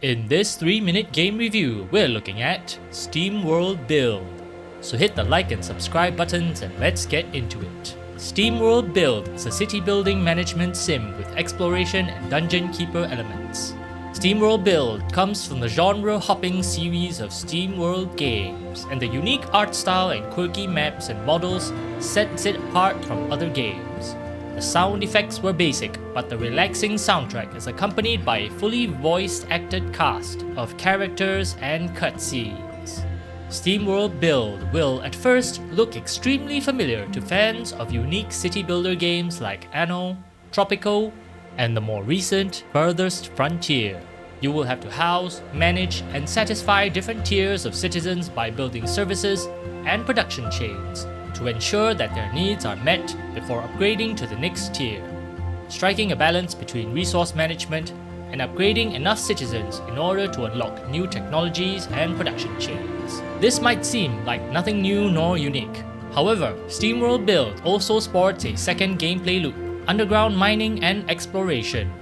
In this 3-minute game review, we're looking at Steamworld Build. So hit the like and subscribe buttons and let's get into it. Steamworld Build is a city building management sim with exploration and dungeon keeper elements. Steamworld Build comes from the genre-hopping series of Steamworld games, and the unique art style and quirky maps and models sets it apart from other games. The sound effects were basic, but the relaxing soundtrack is accompanied by a fully voice-acted cast of characters and cutscenes. Steamworld Build will at first look extremely familiar to fans of unique city builder games like Anno, Tropico, and the more recent Farthest Frontier. You will have to house, manage, and satisfy different tiers of citizens by building services and production chains to ensure that their needs are met before upgrading to the next tier, striking a balance between resource management and upgrading enough citizens in order to unlock new technologies and production chains. This might seem like nothing new nor unique. However, Steamworld Build also sports a second gameplay loop: underground mining and exploration.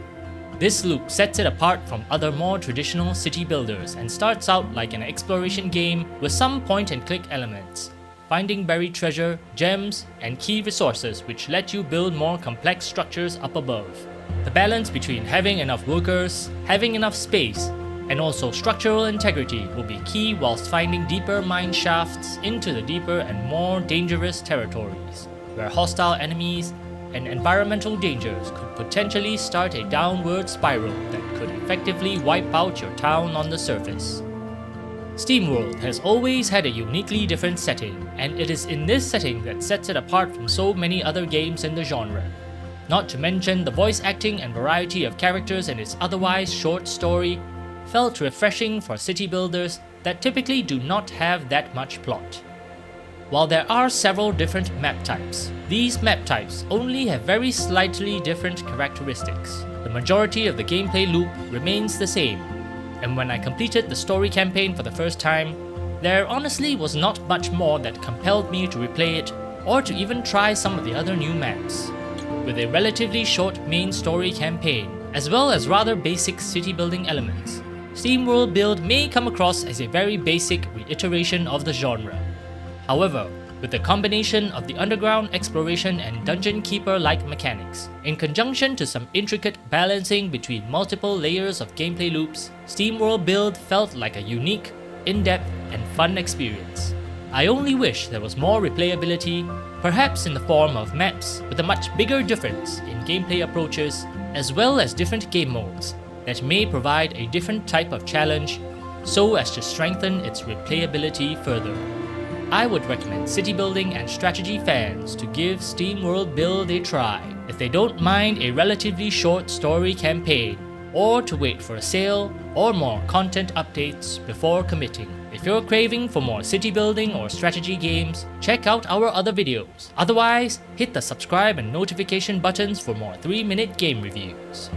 This loop sets it apart from other more traditional city builders and starts out like an exploration game with some point-and-click elements, finding buried treasure, gems, and key resources which let you build more complex structures up above. The balance between having enough workers, having enough space, and also structural integrity will be key whilst finding deeper mine shafts into the deeper and more dangerous territories, where hostile enemies and environmental dangers could potentially start a downward spiral that could effectively wipe out your town on the surface. Steamworld has always had a uniquely different setting, and it is in this setting that sets it apart from so many other games in the genre. Not to mention the voice acting and variety of characters in its otherwise short story felt refreshing for city builders that typically do not have that much plot. While there are several different map types, these map types only have very slightly different characteristics. The majority of the gameplay loop remains the same, and when I completed the story campaign for the first time, there honestly was not much more that compelled me to replay it or to even try some of the other new maps. With a relatively short main story campaign, as well as rather basic city building elements, Steamworld Build may come across as a very basic reiteration of the genre. However, with the combination of the underground exploration and dungeon keeper-like mechanics, in conjunction to some intricate balancing between multiple layers of gameplay loops, Steamworld Build felt like a unique, in-depth, and fun experience. I only wish there was more replayability, perhaps in the form of maps with a much bigger difference in gameplay approaches, as well as different game modes that may provide a different type of challenge so as to strengthen its replayability further. I would recommend city building and strategy fans to give Steamworld Build a try if they don't mind a relatively short story campaign, or to wait for a sale or more content updates before committing. If you're craving for more city building or strategy games, check out our other videos. Otherwise, hit the subscribe and notification buttons for more 3-minute game reviews.